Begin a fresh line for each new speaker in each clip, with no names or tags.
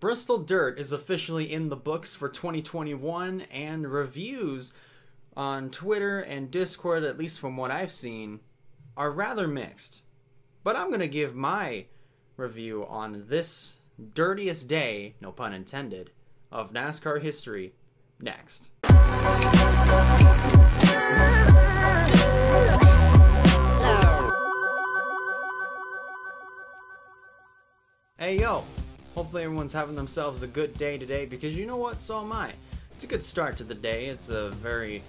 Bristol Dirt is officially in the books for 2021, and reviews on Twitter and Discord, at least from what I've seen, are rather mixed. But I'm going to give my review on this dirtiest day, no pun intended, of NASCAR history next. Hey yo, hopefully everyone's having themselves a good day today, because you know what, so am I. It's a good start to the day. It's a very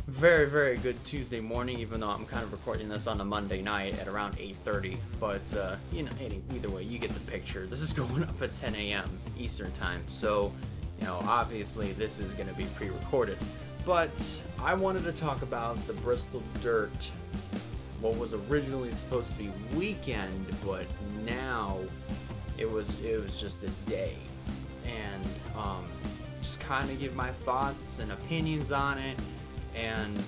good Tuesday morning, even though I'm kind of recording this on a Monday night at around 8:30, but you know, either way, you get the picture. This is going up at 10 a.m. Eastern time, so you know, obviously this is going to be pre-recorded. But I wanted to talk about the Bristol Dirt, what was originally supposed to be weekend, but now it was just a day, and just kind of give my thoughts and opinions on it, and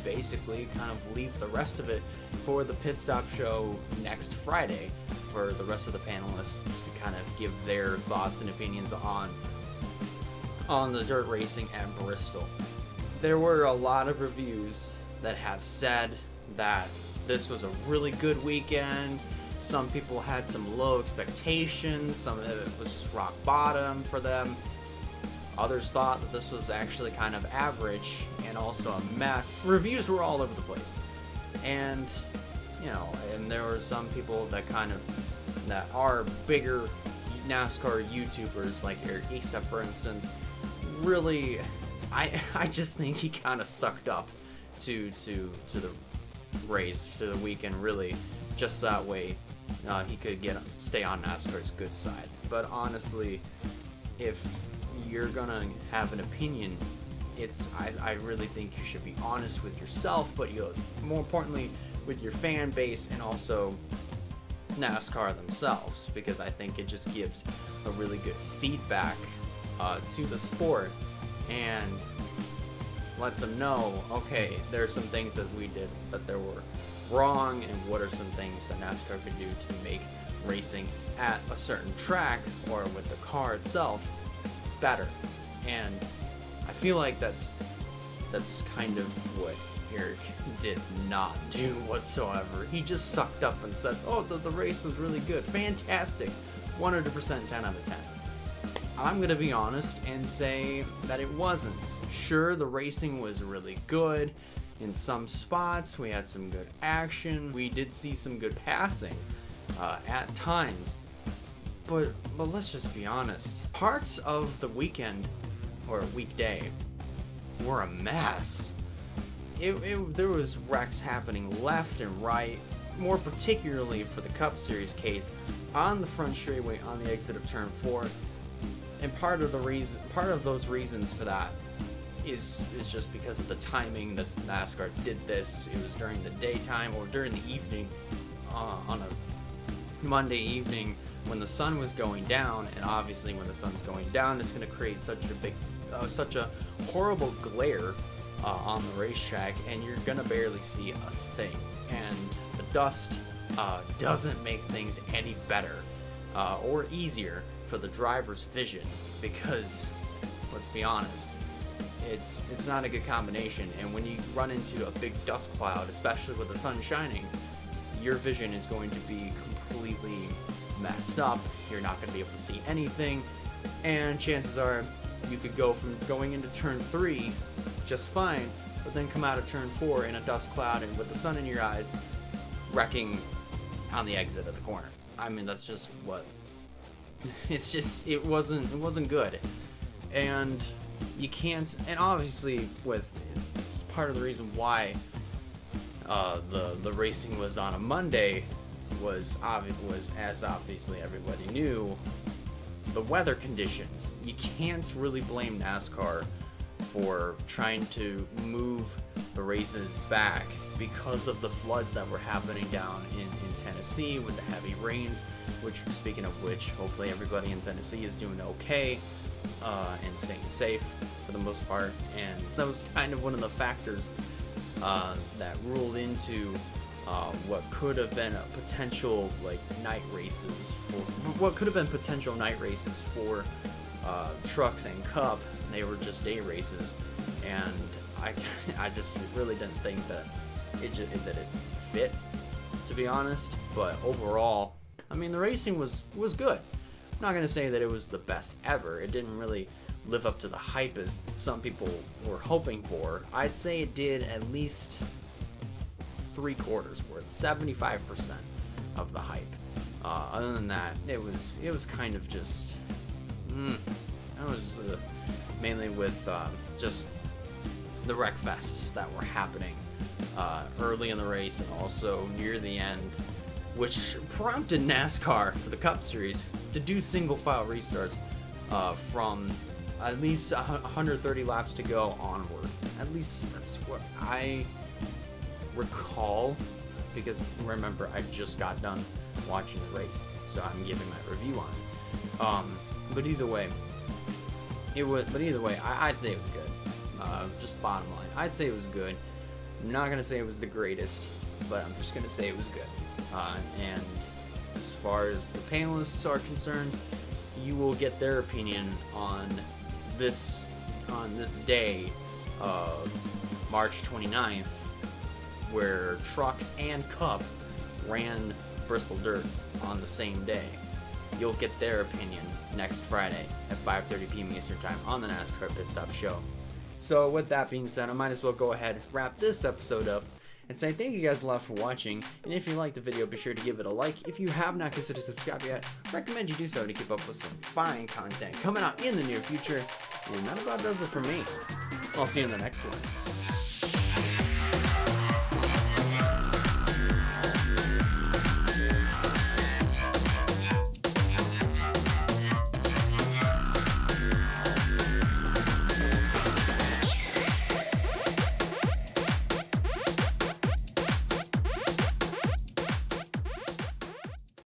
basically kind of leave the rest of it for the pit stop show next Friday for the rest of the panelists to kind of give their thoughts and opinions on the dirt racing at Bristol. There were a lot of reviews that have said that this was a really good weekend. Some people had some low expectations, some of it was just rock bottom for them. Others thought that this was actually kind of average and also a mess. Reviews were all over the place. And, you know, and there were some people that that are bigger NASCAR YouTubers, like Eric Eastup, for instance. Really, I just think he kind of sucked up to the race, to the weekend, really, just that way he could stay on NASCAR's good side. But honestly, if you're gonna have an opinion, I really think you should be honest with yourself, but more importantly with your fan base and also NASCAR themselves, because I think it just gives a really good feedback to the sport and lets them know, okay, there are some things that we did that there were wrong, and what are some things that NASCAR could do to make racing at a certain track or with the car itself better. And I feel like that's kind of what Eric did not do whatsoever. He just sucked up and said, oh, the race was really good, fantastic, 100% 10 out of 10. I'm gonna be honest and say that it wasn't. Sure, the racing was really good in some spots. We had some good action. We did see some good passing at times. But let's just be honest. Parts of the weekend or weekday were a mess. There was wrecks happening left and right, more particularly for the Cup Series case on the front straightaway on the exit of turn 4. And part of those reasons for that is just because of the timing that NASCAR did this. It was during the daytime or during the evening on a Monday evening when the sun was going down, and obviously when the sun's going down, it's going to create such a horrible glare on the racetrack, and you're going to barely see a thing. And the dust doesn't make things any better or easier for the driver's vision, because let's be honest, it's not a good combination. And when you run into a big dust cloud, especially with the sun shining, your vision is going to be completely messed up. You're not going to be able to see anything, and chances are you could go from going into turn 3 just fine, but then come out of turn 4 in a dust cloud and with the sun in your eyes, wrecking on the exit of the corner. I mean, that's just what it wasn't good. And you can't, and obviously it's part of the reason why the racing was on a Monday was as obviously everybody knew, the weather conditions. You can't really blame NASCAR for trying to move the races back because of the floods that were happening down in Tennessee with the heavy rains, which, speaking of which, hopefully everybody in Tennessee is doing okay and staying safe for the most part. And that was kind of one of the factors that ruled into what could have been a potential night races for trucks and Cup. They were just day races, and I just really didn't think that it fit, to be honest. But overall, I mean, the racing was good. I'm not gonna say that it was the best ever. It didn't really live up to the hype as some people were hoping for. I'd say it did at least 3/4 worth, 75% of the hype. Other than that, it was kind of just, I was just, mainly with just the wreck fests that were happening early in the race and also near the end, which prompted NASCAR for the Cup Series to do single file restarts from at least 130 laps to go onward. At least that's what I recall, because remember, I just got done watching the race, so I'm giving my review on it. But either way, I'd say it was good. Just bottom line, I'd say it was good. I'm not gonna say it was the greatest, but I'm just gonna say it was good. And as far as the panelists are concerned, you will get their opinion on this day of March 29th, where trucks and Cup ran Bristol Dirt on the same day. You'll get their opinion next Friday at 5:30 p.m. Eastern Time on the NASCAR Pit Stop Show. So with that being said, I might as well go ahead, wrap this episode up, and say thank you guys a lot for watching. And if you liked the video, be sure to give it a like. If you have not considered subscribing yet, recommend you do so to keep up with some fine content coming out in the near future. And that about does it for me. I'll see you in the next one.